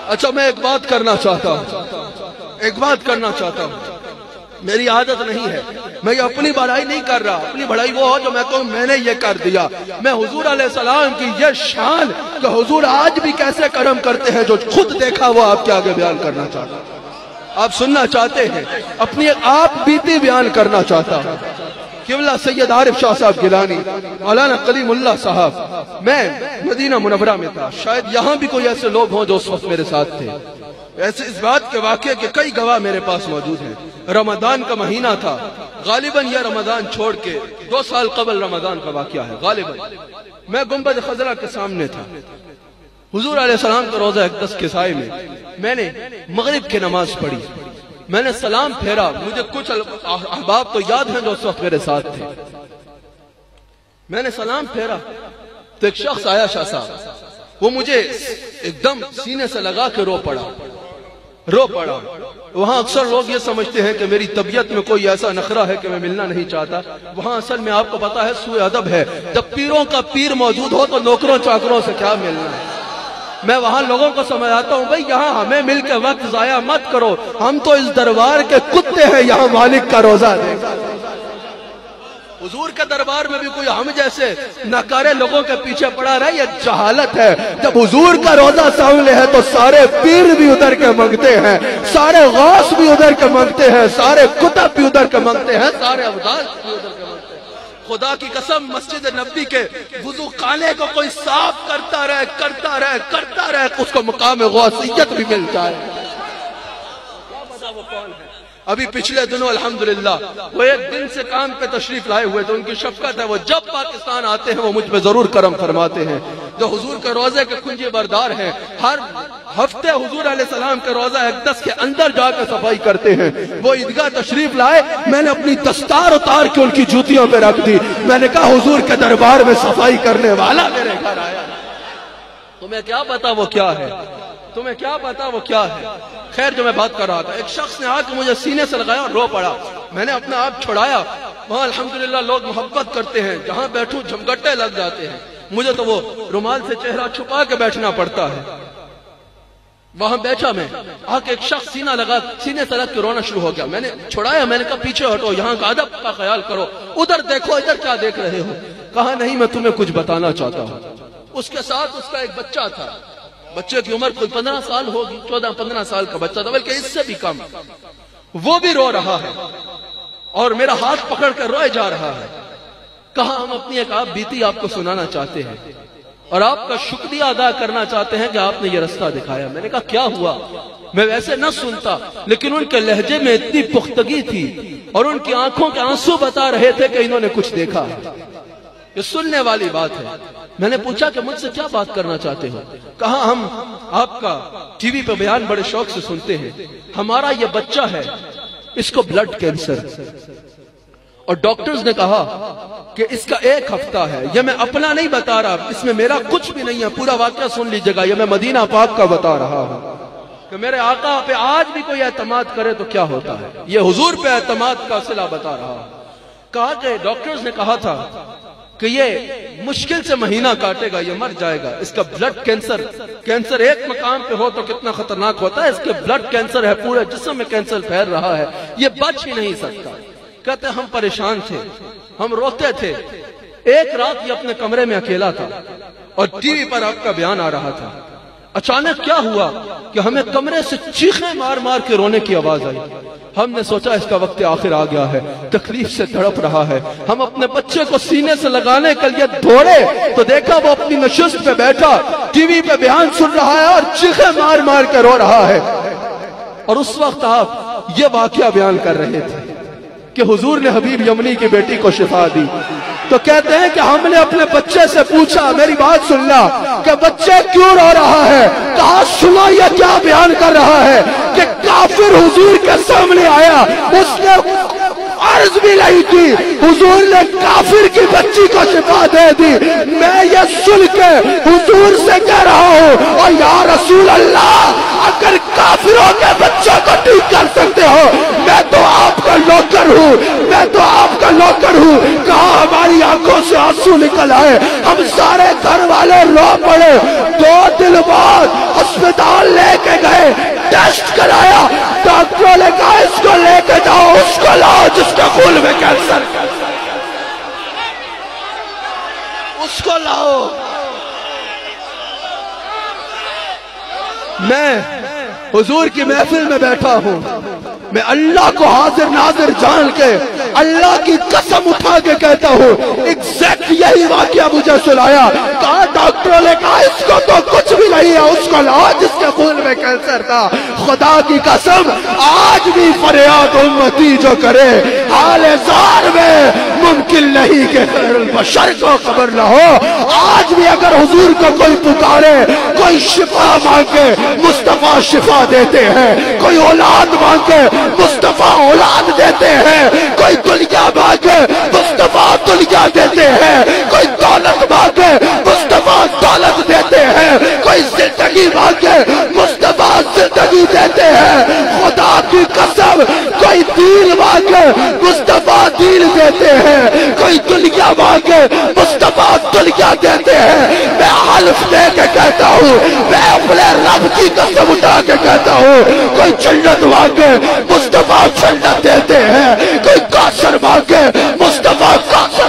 اچھا میں ایک بات کرنا چاہتا ہوں، میری عادت نہیں ہے، میں یہ اپنی بڑائی نہیں کر رہا، اپنی بڑائی وہ ہو جو میں کہوں میں نے یہ کر دیا۔ میں حضور علیہ السلام کی یہ شان کہ حضور آج بھی کیسے کرم کرتے ہیں جو خود دیکھا وہ آپ کے آگے بیان کرنا چاہتا ہوں۔ آپ سننا چاہتے ہیں، اپنی آپ بیتی بیان کرنا چاہتا ہوں۔ قبلہ سید عارف شاہ صاحب گیلانی، مولانا کلیم اللہ صاحب، میں مدینہ منورہ میں تھا، شاید یہاں بھی کوئی ایسے لوگ ہوں جو اس وقت میرے ساتھ تھے۔ ایسے اس بات کے واقعے کے کئی گواہ میرے پاس موجود ہیں۔ رمضان کا مہینہ تھا، غالباً یہ رمضان چھوڑ کے 2 سال قبل رمضان کا واقعہ ہے غالباً۔ میں گنبد خضرا کے سامنے تھا، حضور علیہ السلام کا روضہ اقدس کے سائے میں نے مغرب کی نماز پڑھی، میں نے سلام پھیرا، مجھے کچھ احباب تو یاد ہیں جو اس وقت میرے ساتھ تھے۔ میں نے سلام پھیرا تو ایک شخص آیا شاہ صاحب، وہ مجھے ایک دم سینے سے لگا کے رو پڑا۔ وہاں اکثر لوگ یہ سمجھتے ہیں کہ میری طبیعت میں کوئی ایسا نخرہ ہے کہ میں ملنا نہیں چاہتا، وہاں اصل میں آپ کو پتا ہے سوء ادب ہے۔ جب پیروں کا پیر موجود ہو تو نوکروں چاکروں سے کیا ملنا ہے۔ میں وہاں لوگوں کو سمجھاتا ہوں بھئی یہاں ہمیں مل کے وقت ضائع مت کرو، ہم تو اس دربار کے کتے ہیں، یہاں مالک کا روزہ دیکھا۔ حضور کے دربار میں بھی کوئی ہم جیسے ناکارے لوگوں کے پیچھے پڑا رہا ہے، یہ جہالت ہے۔ جب حضور کا روزہ سامنے ہے تو سارے پیر بھی ادھر کے منگتے ہیں، سارے غوث بھی ادھر کے منگتے ہیں، سارے کتب بھی ادھر کے منگتے ہیں، سارے ابدال بھی ادھر کے منگتے ہیں۔ خدا کی قسم مسجد نبی کے وضو خانے کو کوئی صاف کرتا رہے اس کو مقام غوثیت بھی مل جائے۔ وہ کون ہے؟ ابھی پچھلے دنوں الحمدللہ وہ ایک دن سے کام پہ تشریف لائے ہوئے تھے، ان کی شفقت ہے، وہ جب پاکستان آتے ہیں وہ مجھ پہ ضرور کرم فرماتے ہیں، جو حضور کے روزے کے کنجی بردار ہیں۔ ہر ہفتے حضور علیہ السلام کے روزہ اقدس کے اندر جا کے صفائی کرتے ہیں۔ وہ عیدگاہ تشریف لائے، میں نے اپنی دستار اتار کے ان کی جوتیوں پہ رکھ دی، میں نے کہا حضور کے دربار میں صفائی کرنے والا میرے گھر آیا۔ تمہیں کیا پتا وہ کیا ہے، تمہیں کیا پتا وہ کیا ہے۔ خیر جو میں بات کر رہا تھا، ایک شخص نے آ کے مجھے سینے سے لگایا اور رو پڑا، میں نے اپنا آپ چھڑایا۔ وہاں الحمدللہ لوگ محبت کرتے ہیں، جہاں بیٹھوں جھمگٹے لگ جاتے ہیں، مجھے تو وہ رومال سے چہرہ چھپا کے بیٹھنا پڑتا ہے۔ وہاں بیٹھا میں، آ کے ایک شخص سینے سے لگ کے رونا شروع ہو گیا، میں نے چھڑایا، میں نے کہا پیچھے ہٹو، یہاں کا ادب کا خیال کرو، ادھر دیکھو، ادھر کیا دیکھ رہے ہو؟ کہا نہیں میں تمہیں کچھ بتانا چاہتا ہوں۔ اس کے ساتھ اس کا ایک بچہ تھا، بچے کی عمر کوئی 15 سال ہوگی، 14-15 سال کا بچہ تھا، بلکہ اس سے بھی کم۔ وہ بھی رو رہا ہے اور میرا ہاتھ پکڑ کر روئے جا رہا ہے۔ کہا ہم اپنی ایک آپ بیتی آپ کو سنانا چاہتے ہیں اور آپ کا شکریہ ادا کرنا چاہتے ہیں کہ آپ نے یہ رستہ دکھایا۔ میں نے کہا کیا ہوا؟ میں ویسے نہ سنتا، لیکن ان کے لہجے میں اتنی پختگی تھی اور ان کی آنکھوں کے آنسو بتا رہے تھے کہ انہوں نے کچھ دیکھا ہے۔ یہ سننے والی بات ہے۔ میں نے پوچھا کہ مجھ سے کیا بات کرنا چاہتے ہو؟ کہا ہم آپ کا ٹی وی پہ بیان بڑے شوق سے سنتے ہیں، ہمارا یہ بچہ ہے، اس کو بلڈ کینسر، اور ڈاکٹرز نے کہا کہ اس کا 1 ہفتہ ہے۔ یہ میں اپنا نہیں بتا رہا، اس میں میرا کچھ بھی نہیں ہے، پورا واقعہ سن لیجئے گا، یہ میں مدینہ پاک کا بتا رہا ہوں کہ میرے آقا پہ آج بھی کوئی اعتماد کرے تو کیا ہوتا ہے۔ یہ حضور پہ اعتماد کا صلہ بتا رہا ہوں۔ کہا کہ ڈاکٹرز نے کہا تھا کہ یہ مشکل سے مہینہ کاٹے گا، یہ مر جائے گا، اس کا بلڈ کینسر ایک مقام پہ ہو تو کتنا خطرناک ہوتا ہے، اس کے بلڈ کینسر ہے، پورے جسم میں کینسر پھیل رہا ہے، یہ بچ ہی نہیں سکتا۔ کہتے ہم پریشان تھے، ہم روتے تھے۔ ایک رات یہ اپنے کمرے میں اکیلا تھا اور ٹی وی پر آپ کا بیان آ رہا تھا۔ اچانک کیا ہوا کہ ہمیں کمرے سے چیخیں مار مار کے رونے کی آواز آئی۔ ہم نے سوچا اس کا وقت آخر آ گیا ہے، تکلیف سے تڑپ رہا ہے۔ ہم اپنے بچے کو سینے سے لگانے کے لیے دوڑے تو دیکھا وہ اپنی نشست پہ بیٹھا ٹی وی پہ بیان سن رہا ہے اور چیخیں مار مار کے رو رہا ہے۔ اور اس وقت آپ یہ واقعہ بیان کر رہے تھے کہ حضور نے حبیب یمنی کی بیٹی کو شفا دی۔ تو کہتے ہیں کہ ہم نے اپنے بچے سے پوچھا، میری بات سننا، کہ بچے کیوں رو رہا ہے؟ کہا سنا یہ کیا بیان کر رہا ہے کہ کافر حضور کے سامنے آیا، اس نے عرض بھی نہیں کی، حضور نے کافر کی بچی کو شفا دے دی۔ میں یہ سن کے حضور سے کہہ رہا ہوں، اور یا رسول اللہ اگر کافروں کے بچوں کو ٹھیک کر سکتے ہو، میں تو آپ کا نوکر ہوں، میں تو آپ کا نوکر ہوں۔ کہا ہماری آنکھوں سے آنسو نکل آئے، ہم سارے گھر والے رو پڑے۔ 2 دن بعد ہسپتال لے کے ٹیسٹ کرایا، ڈاکٹروں نے کہا اس کو لے کے جاؤ، اس کو لاؤ جس کے خون میں کینسر، اس کو لاؤ۔ میں حضور کی محفل میں بیٹھا ہوں، میں اللہ کو حاضر ناظر جان کے اللہ کی قسم اٹھا کے کہتا ہوں ایگزیکٹ یہی واقعہ مجھے سنایا، کہا ڈاکٹروں نے کہا اس کو تو کچھ بھی نہیں ہے، اس کو لاؤ جس کے خون میں کینسر تھا۔ خدا کی قسم آج بھی فریاد امتی جو کرے حال زار میں ممکن نہیں کہ خیر البشر کو خبر نہ ہو۔ آج بھی اگر حضور کو کوئی پکارے، کوئی شفا مانگے مصطفیٰ شفا دیتے ہیں، کوئی اولاد مانگے مصطفیٰ اولاد دیتے ہیں، کوئی دنیا مانگے مصطفیٰ دنیا دیتے ہیں، کوئی دولت مانگے مصطفیٰ دولت دیتے ہیں، کوئی زندگی مانگے مصطفیٰ زندگی دیتے ہیں۔ خدا کی قسم کوئی دین مانگے مصطفیٰ دین دیتے ہیں، کوئی دنیا مانگے مصطفیٰ دنیا دیتے ہیں۔ میں حلف دے کے کہتا ہوں، میں اپنے رب کی قسم اٹھا کے کہتا ہوں، کوئی جنت مانگے مصطفیٰ جنت دیتے ہیں، کوئی کافر مانگے مصطفیٰ کافر